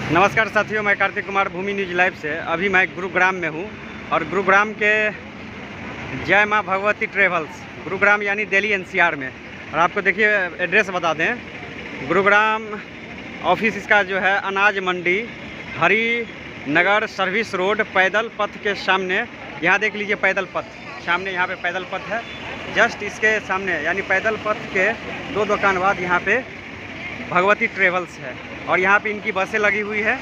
नमस्कार साथियों, मैं कार्तिक कुमार भूमि न्यूज़ लाइव से। अभी मैं गुरुग्राम में हूँ और गुरुग्राम के जय माँ भगवती ट्रेवल्स, गुरुग्राम यानी दिल्ली एनसीआर में। और आपको देखिए एड्रेस बता दें, गुरुग्राम ऑफिस इसका जो है अनाज मंडी हरी नगर सर्विस रोड पैदल पथ के सामने। यहाँ देख लीजिए पैदल पथ सामने, यहाँ पे पैदल पथ है जस्ट इसके सामने, यानी पैदल पथ के 2 दुकान बाद यहाँ पे भगवती ट्रेवल्स है। और यहाँ पे इनकी बसें लगी हुई है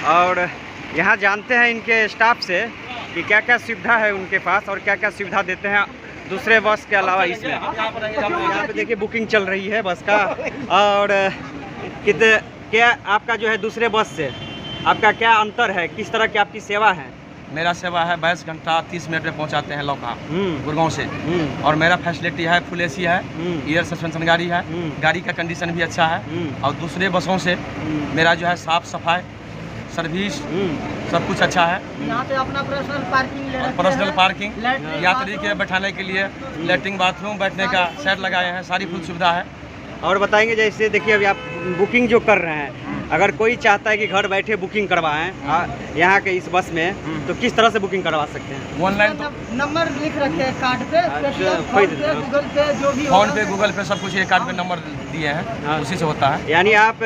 और यहाँ जानते हैं इनके स्टाफ से कि क्या क्या सुविधा है उनके पास और क्या क्या सुविधा देते हैं दूसरे बस के अलावा। इसमें यहाँ पे देखिए बुकिंग चल रही है बस का। और कितने क्या आपका जो है दूसरे बस से आपका क्या अंतर है, किस तरह की आपकी सेवा है? मेरा सेवा है 22 घंटा 30 मिनट में पहुंचाते हैं लौका गुड़गांव से। और मेरा फैसिलिटी है फुल एसी है, एयर सस्पेंशन गाड़ी है, गाड़ी का कंडीशन भी अच्छा है। और दूसरे बसों से मेरा जो है साफ सफाई सर्विस सब कुछ अच्छा है। यहाँ पे अपना पर्सनल पार्किंग यात्री के बैठाने के लिए लैट्रिन बाथरूम बैठने का सेट लगाए हैं, सारी फुल सुविधा है। और बताएंगे जैसे देखिए अभी आप बुकिंग जो कर रहे हैं, अगर कोई चाहता है कि घर बैठे बुकिंग करवाएं यहाँ के इस बस में, तो किस तरह से बुकिंग करवा सकते हैं? ऑनलाइन नंबर लिख रखे हैं कार्ड पे, गूगल पे, जो भी फोन पे गूगल पे सब कुछ एक कार्ड पे नंबर दिए हैं, उसी से होता है। यानी आप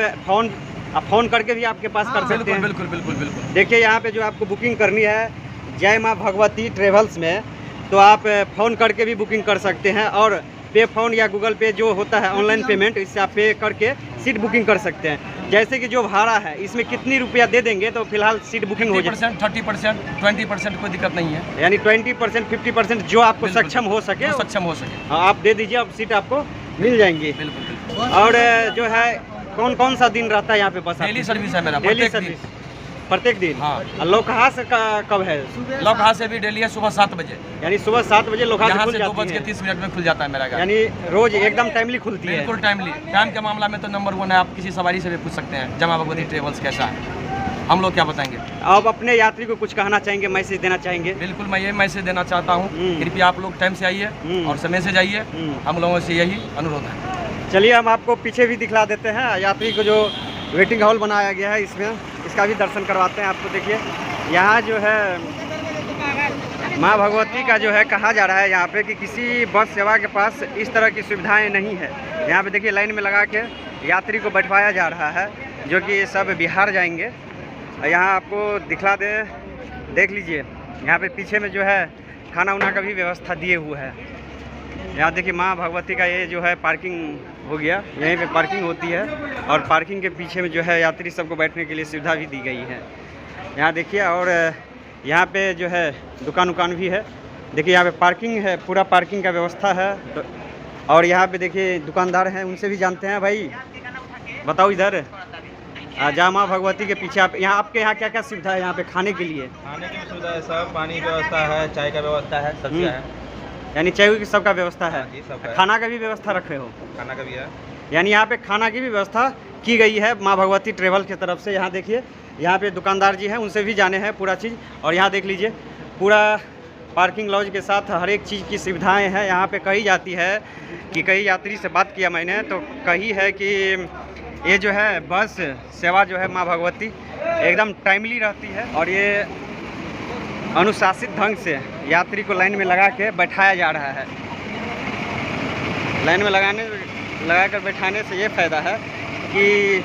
फ़ोन करके भी आपके पास कर सकते हैं। बिल्कुल बिल्कुल बिल्कुल। देखिए यहाँ पे जो आपको बुकिंग करनी है जय माँ भगवती ट्रेवल्स में, तो आप फ़ोन करके भी बुकिंग कर सकते हैं। और पे फ़ोन या गूगल पे जो होता है ऑनलाइन पेमेंट, इससे आप पे करके सीट बुकिंग कर सकते हैं। जैसे कि जो भाड़ा है इसमें कितनी रुपया दे देंगे तो फिलहाल सीट बुकिंग हो जाए? 30%, 20% कोई दिक्कत नहीं है। यानी 20%, 50% जो आपको सक्षम हो सके आप दे दीजिए, अब सीट आपको मिल जाएंगी। बिल्कुल। और जो है कौन कौन सा दिन रहता है यहाँ पे बस? डेली सर्विस है मेरा, डेली सर्विस प्रत्येक दिन। हाँ। लोकहा से कब है? लोकहा से भी डेली है सुबह 7 बजे। यानी सुबह 7 बजे लोकहा यहाँ से से 2:30 में खुल जाता है मेरा गाड़ी। यानी रोज एकदम टाइमली खुलती है? बिल्कुल टाइमली। टाइम के मामला में तो नंबर 1 है। आप किसी सवारी से भी पूछ सकते हैं जमा भगवती ट्रेवल्स कैसा है, हम लोग क्या बताएंगे। आप अपने यात्री को कुछ कहना चाहेंगे, मैसेज देना चाहेंगे? बिल्कुल, मैं ये मैसेज देना चाहता हूँ, कृपया आप लोग टाइम से आइए और समय से जाइए, हम लोगों से यही अनुरोध है। चलिए हम आपको पीछे भी दिखला देते हैं, यात्री को जो वेटिंग हॉल बनाया गया है इसमें, इसका भी दर्शन करवाते हैं आपको। देखिए यहाँ जो है माँ भगवती का जो है कहा जा रहा है यहाँ पे कि किसी बस सेवा के पास इस तरह की सुविधाएं नहीं है। यहाँ पे देखिए लाइन में लगा के यात्री को बैठवाया जा रहा है, जो कि सब बिहार जाएंगे। यहाँ आपको दिखला दे, देख लीजिए यहाँ पे पीछे में जो है खाना उना का भी व्यवस्था दिए हुए है। यहाँ देखिए माँ भगवती का ये जो है पार्किंग हो गया, यहीं पे पार्किंग होती है और पार्किंग के पीछे में जो है यात्री सबको बैठने के लिए सुविधा भी दी गई है। यहाँ देखिए, और यहाँ पे जो है दुकान भी है। देखिए यहाँ पे पार्किंग है, पूरा पार्किंग का व्यवस्था है। और यहाँ पे देखिए दुकानदार हैं, उनसे भी जानते हैं। भाई बताओ इधर जय माँ भगवती के पीछे आपके यहाँ क्या क्या सुविधा है? यहाँ पे खाने के लिए खाने की सुविधा है, सब पानी की व्यवस्था है, चाय का व्यवस्था है, सब है। यानी चाय की सबका व्यवस्था है? सब है। खाना का भी व्यवस्था रखे हो? खाना का भी है। यानी यहाँ पे खाना की भी व्यवस्था की गई है माँ भगवती ट्रेवल की तरफ से। यहाँ देखिए यहाँ पे दुकानदार जी हैं, उनसे भी जाने हैं पूरा चीज़। और यहाँ देख लीजिए पूरा पार्किंग लॉज के साथ हर एक चीज़ की सुविधाएं हैं। यहाँ पे कही जाती है कि कई यात्री से बात किया मैंने, तो कही है कि ये जो है बस सेवा जो है माँ भगवती एकदम टाइमली रहती है और ये अनुशासित ढंग से यात्री को लाइन में लगा के बैठाया जा रहा है। लाइन में लगाकर बैठाने से ये फ़ायदा है कि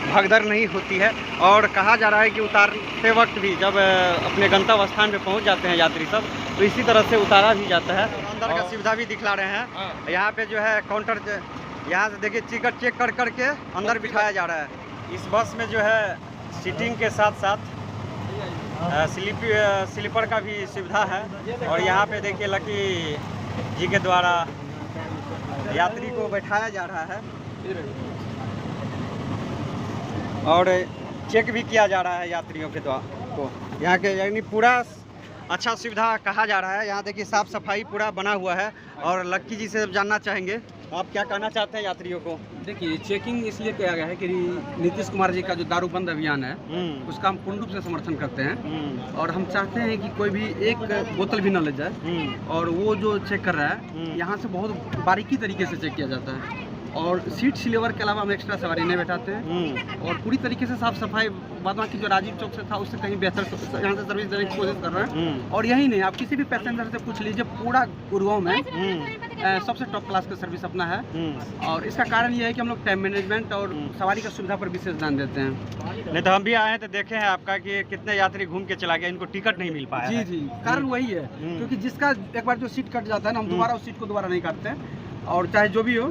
भगदड़ नहीं होती है। और कहा जा रहा है कि उतारते वक्त भी जब अपने गंतव्य स्थान पे पहुंच जाते हैं यात्री सब, तो इसी तरह से उतारा भी जाता है। अंदर का सुविधा भी दिखला रहे हैं। यहाँ पे जो है काउंटर, यहाँ से देखिए टिकट चेक कर करके अंदर बिठाया जा रहा है। इस बस में जो है सीटिंग के साथ साथ स्लीपर का भी सुविधा है। और यहाँ पे देखिए लकी जी के द्वारा यात्री को बैठाया जा रहा है और चेक भी किया जा रहा है यात्रियों के द्वारा को। यहाँ के यानी पूरा अच्छा सुविधा कहा जा रहा है। यहाँ देखिए साफ़ सफाई पूरा बना हुआ है। और लक्की जी से जानना चाहेंगे, आप क्या कहना चाहते हैं यात्रियों को? देखिए चेकिंग इसलिए किया गया है कि नीतीश कुमार जी का जो दारू बंद अभियान है उसका हम पूर्ण रूप से समर्थन करते हैं। और हम चाहते हैं कि कोई भी एक बोतल भी न ले जाए। और वो जो चेक कर रहा है यहाँ से बहुत बारीकी तरीके से चेक किया जाता है और सीट स्लीवर के अलावा हम एक्स्ट्रा सवारी नहीं बैठाते हैं और पूरी तरीके से साफ सफाई बाद बाकी जो राजीव चौक से था उससे कहीं बेहतर यहाँ से सर्विस देने की कोशिश कर रहे हैं। और यही नहीं, आप किसी भी पैसेंजर से पूछ लीजिए, पूरा गुड़गांव में सबसे टॉप क्लास का सर्विस अपना है। और इसका कारण ये है कि हम लोग टाइम मैनेजमेंट और सवारी का सुविधा पर विशेष ध्यान देते हैं। नहीं तो हम भी आए हैं तो देखे हैं आपका कि कितने यात्री घूम के चला गया, इनको टिकट नहीं मिल पाया। जी जी, कारण वही है क्योंकि जिसका एक बार जो सीट कट जाता है ना, हम दोबारा उस सीट को दोबारा नहीं काटते हैं और चाहे जो भी हो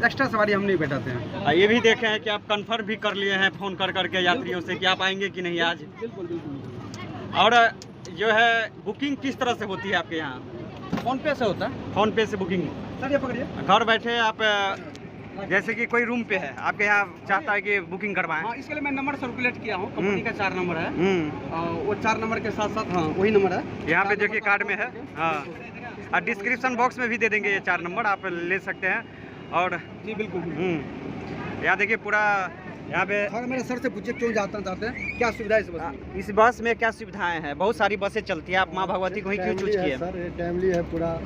एक्स्ट्रा सवारी हम नहीं बैठाते हैं। ये भी देखे हैं कि आप कंफर्म भी कर लिए हैं फोन कर करके यात्रियों से कि आप आएंगे कि नहीं आज। बिल्कुल बिल्कुल। और जो है बुकिंग किस तरह से होती है आपके यहाँ? फोन पे से होता है। फोन पे से बुकिंग? सर ये पकड़िए। घर बैठे आप जैसे कि कोई रूम पे है आपके यहाँ चाहता है कि बुकिंग करवाएं? हाँ, इसके लिए मैं नंबर सर्कुलेट किया हूँ, कंपनी का 4 नंबर है। वो 4 नंबर के साथ साथ हाँ वही नंबर है, यहाँ पे देखिए कार्ड में है। हाँ, और डिस्क्रिप्शन बॉक्स में भी दे देंगे ये 4 नंबर, आप ले सकते हैं। और जी बिल्कुल। यहाँ देखिए पूरा यहाँ पे। हाँ, मेरे सर से पूछिए क्यों चाहते हैं, क्या सुविधा है इस बस में? इस बस में क्या सुविधाएं हैं? बहुत सारी बसें चलती है, आप माँ भगवती को ही क्यों चूज किए? सर ये टाइमली है पूरा,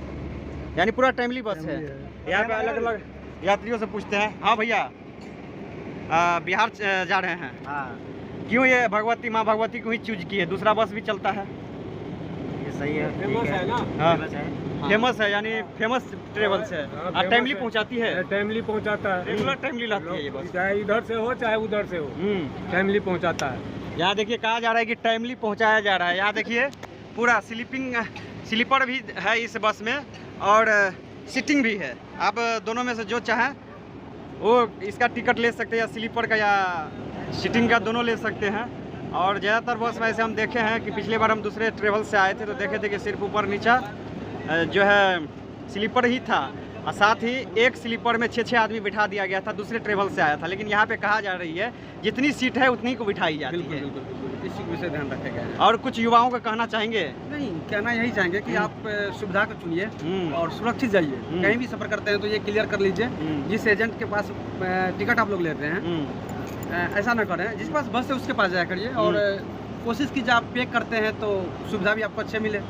यानी पूरा टाइमली बस है। यहाँ पे अलग अलग यात्रियों से पूछते हैं। हाँ भैया, बिहार जा रहे हैं, क्यों ये भगवती माँ भगवती को ही चूज किए? दूसरा बस भी चलता है। ये सही है, फेमस है ना? हाँ फेमस है, यानी फेमस ट्रेवल्स है। और टाइमली पहुँचाती है, टाइमली पहुंचाता है, रेगुलर टाइमली रहती है ये बस, चाहे इधर से हो चाहे उधर से हो, टाइमली पहुंचाता है। यहाँ देखिए कहा जा रहा है कि टाइमली पहुँचाया जा रहा है। यहाँ देखिए पूरा स्लीपर भी है इस बस में और सीटिंग भी है। आप दोनों में से जो चाहें वो इसका टिकट ले सकते हैं, या स्लीपर का या सीटिंग का, दोनों ले सकते हैं। और ज़्यादातर बस में ऐसे हम देखे हैं कि पिछले बार हम दूसरे ट्रेवल से आए थे तो देखे थे कि सिर्फ ऊपर नीचा जो है स्लीपर ही था, और साथ ही एक स्लीपर में 6 आदमी बिठा दिया गया था, दूसरे ट्रेवल से आया था। लेकिन यहाँ पे कहा जा रही है जितनी सीट है उतनी को बिठाई जाती है। इस चीज में से ध्यान रखा गया है। और कुछ युवाओं का कहना चाहेंगे? नहीं, कहना यही चाहेंगे कि आप सुविधा को चुनिए और सुरक्षित जाइए। कहीं भी सफर करते हैं तो ये क्लियर कर लीजिए जिस एजेंट के पास टिकट आप लोग लेते हैं, ऐसा ना करें। जिस पास बस है उसके पास जाया करिए और कोशिश कीजिए आप पे करते हैं तो सुविधा भी आपको अच्छे मिले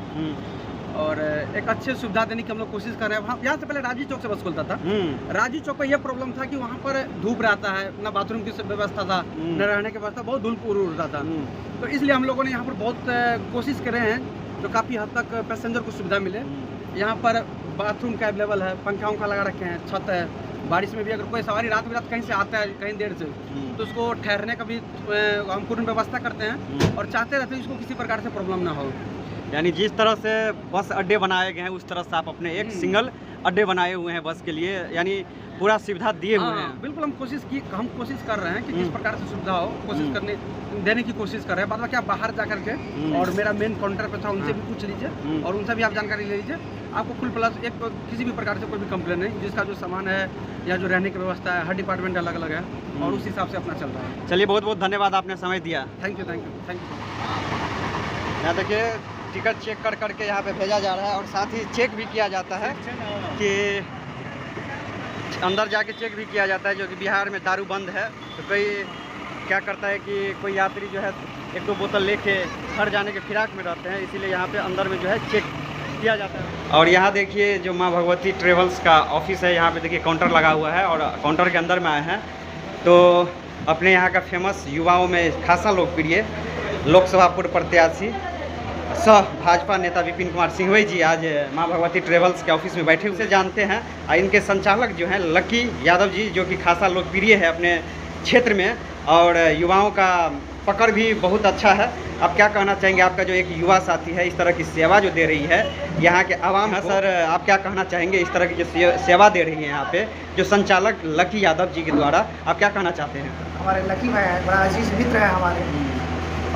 और एक अच्छे सुविधा देने की हम लोग कोशिश कर रहे हैं। यहाँ से पहले राजीव चौक से बस खुलता था। राजीव चौक पर यह प्रॉब्लम था कि वहाँ पर धूप रहता है, ना बाथरूम की व्यवस्था था, न रहने की व्यवस्था, बहुत धूल उड़ता था। तो इसलिए हम लोगों ने यहाँ पर बहुत कोशिश करे हैं जो काफ़ी हद तक पैसेंजर को सुविधा मिले। यहाँ पर बाथरूम का अवेलेबल है, पंखा उंखा लगा रखे हैं, छत है। बारिश में भी अगर कोई सवारी रात बिरात कहीं से आता है कहीं देर से, तो उसको ठहरने का भी हम पूर्ण व्यवस्था करते हैं और चाहते रहते हैं उसको किसी प्रकार से प्रॉब्लम ना हो। यानी जिस तरह से बस अड्डे बनाए गए हैं उस तरह से आप अपने एक सिंगल अड्डे बनाए हुए हैं बस के लिए, यानी पूरा सुविधा दिए हुए हैं। बिल्कुल, हम कोशिश कर रहे हैं कि जिस प्रकार से सुविधा हो कोशिश देने की कोशिश कर रहे हैं। बाद में क्या बाहर जा करके और मेरा मेन काउंटर पे था उनसे भी पूछ लीजिए और उनसे भी आप जानकारी ले लीजिए। आपको फुल प्लस एक किसी भी प्रकार से कोई भी कंप्लेन नहीं, जिसका जो सामान है या जो रहने की व्यवस्था है, हर डिपार्टमेंट अलग अलग है और उस हिसाब से अपना चल रहा है। चलिए, बहुत बहुत धन्यवाद, आपने समय दिया। Thank you. यहाँ देखिए टिकट चेक कर करके यहाँ पे भेजा जा रहा है और साथ ही चेक भी किया जाता है कि अंदर जाके चेक भी किया जाता है, जो कि बिहार में दारू बंद है। तो कोई क्या करता है कि कोई यात्री जो है 1-2 बोतल लेके घर जाने के फिराक में रहते हैं, इसीलिए यहाँ पे अंदर में जो है चेक किया जाता है। और यहाँ देखिए जो माँ भगवती ट्रेवल्स का ऑफिस है, यहाँ पे देखिए काउंटर लगा हुआ है और काउंटर के अंदर में आए हैं तो अपने यहाँ का फेमस युवाओं में खासा लोकप्रिय लोकसभा पूर्व प्रत्याशी सह भाजपा नेता विपिन कुमार सिंघवी जी आज माँ भगवती ट्रेवल्स के ऑफिस में बैठे, उसे जानते हैं। और इनके संचालक जो हैं लकी यादव जी, जो कि खासा लोकप्रिय है अपने क्षेत्र में और युवाओं का पकड़ भी बहुत अच्छा है। आप क्या कहना चाहेंगे, आपका जो एक युवा साथी है इस तरह की सेवा जो दे रही है यहाँ के आवाम है, सर आप क्या कहना चाहेंगे इस तरह की जो सेवा दे रही है यहाँ पे जो संचालक लकी यादव जी के द्वारा, आप क्या कहना चाहते हैं? हमारे लकी भाई हैं, बड़ा अजीज मित्र है हमारे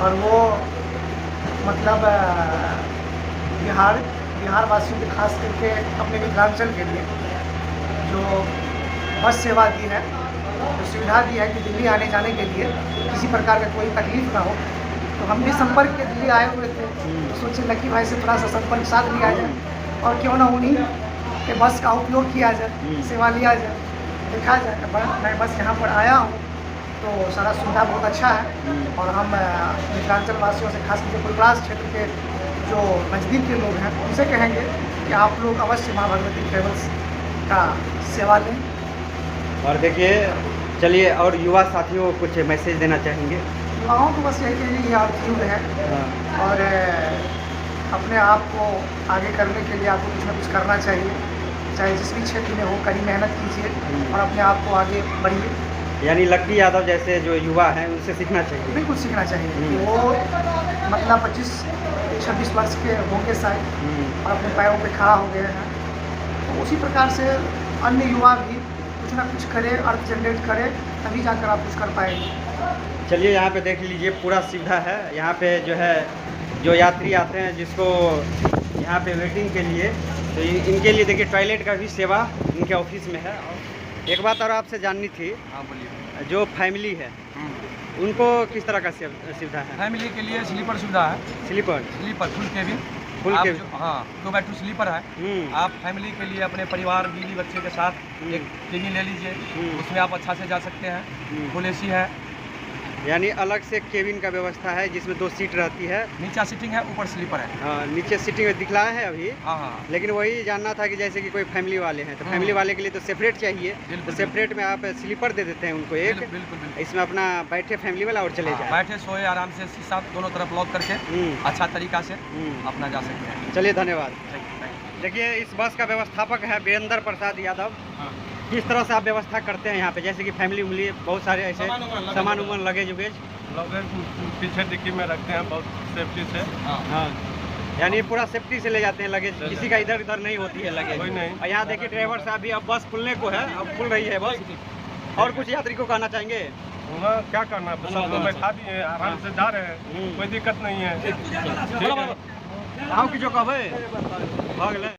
और वो मतलब बिहार वासियों के खास करके अपने मिथिलांचल के लिए जो बस सेवा दी है, जो सुविधा दी है कि दिल्ली आने जाने के लिए किसी प्रकार का कोई तकलीफ ना हो। तो हम भी संपर्क के दिल्ली आए हुए थे तो सोचे लकी भाई से थोड़ा सा संपर्क साथ लिया जाए और क्यों ना उन्हीं के बस का उपयोग किया जाए, सेवा लिया जाए, देखा जाए। मैं बस यहाँ पर आया हूँ तो सारा सुविधा बहुत अच्छा है और हम मिथिलांचल वासियों से खास करके फुलपरास क्षेत्र के जो नज़दीक के लोग हैं उनसे कहेंगे कि आप लोग अवश्य माँ भगवती ट्रेवल्स का सेवा लें और देखिए, चलिए, और युवा साथियों को कुछ मैसेज देना चाहेंगे? युवाओं को बस यही कहेंगे आप युग है और अपने आप को आगे करने के लिए आपको कुछ ना कुछ करना चाहिए, चाहे जिस भी क्षेत्र में हो, कड़ी मेहनत कीजिए और अपने आप को आगे बढ़िए। यानी लक्की यादव जैसे जो युवा हैं उनसे सीखना चाहिए। बिल्कुल सीखना चाहिए कि वो मतलब 25-26 वर्ष के होंगे शायद और अपने पैरों पे खड़ा हो गए हैं, तो उसी प्रकार से अन्य युवा भी कुछ ना कुछ करे, अर्थ जनरेट करे, तभी जाकर आप कुछ कर पाएंगे। चलिए, यहाँ पे देख लीजिए, पूरा सुविधा है यहाँ पे जो है, जो यात्री आते हैं जिसको यहाँ पे वेटिंग के लिए, तो इनके लिए देखिए टॉयलेट का भी सेवा इनके ऑफिस में है। एक बात और आपसे जाननी थी, हाँ बोलिए। जो फैमिली है उनको किस तरह का सुविधा है? फैमिली के लिए स्लीपर सुविधा है। Sleeper full cabin. फुल आप केबिन। जो- हाँ 2x2 स्लीपर है। आप फैमिली के लिए अपने परिवार, बीवी बच्चे के साथ एक केबिन ले लीजिए, उसमें आप अच्छा से जा सकते हैं। फुल एसी है। यानी अलग से केबिन का व्यवस्था है जिसमें 2 सीट रहती है। नीचे सीटिंग है, ऊपर स्लीपर है। हाँ, नीचे सीटिंग में दिखला है अभी। हाँ हाँ। लेकिन वही जानना था कि जैसे कि कोई फैमिली वाले हैं तो फैमिली वाले के लिए तो सेपरेट चाहिए, बिल्कुल, तो सेपरेट में आप स्लीपर दे देते हैं उनको एक, बिल्कुल। इसमें अपना बैठे फैमिली वाला और चले हाँ, जाए। बैठे सोए आराम से, शीशा दोनों तरफ लॉक करके अच्छा तरीका से अपना जा सकते हैं। चलिए, धन्यवाद। Thank you. देखिए, इस बस का व्यवस्थापक है वीरेंद्र प्रसाद यादव। किस तरह से आप व्यवस्था करते हैं यहाँ पे, जैसे कि फैमिली उमली बहुत सारे ऐसे सामान उमान लगेज उगेज? पीछे डिक्की में रखते हैं बहुत सेफ्टी से। हाँ, यानी पूरा सेफ्टी से ले जाते हैं लगेज, किसी का इधर उधर नहीं होती है लगेज। कोई नहीं। और यहाँ देखिए ड्राइवर साहब भी, अब बस खुलने को है, अब खुल रही है बस। और कुछ यात्री को कहना चाहेंगे? क्या करना, सब लोग बैठा दिए हैं, आराम से जा रहे हैं, कोई दिक्कत नहीं है। आओ कि जो कहे भाग ले।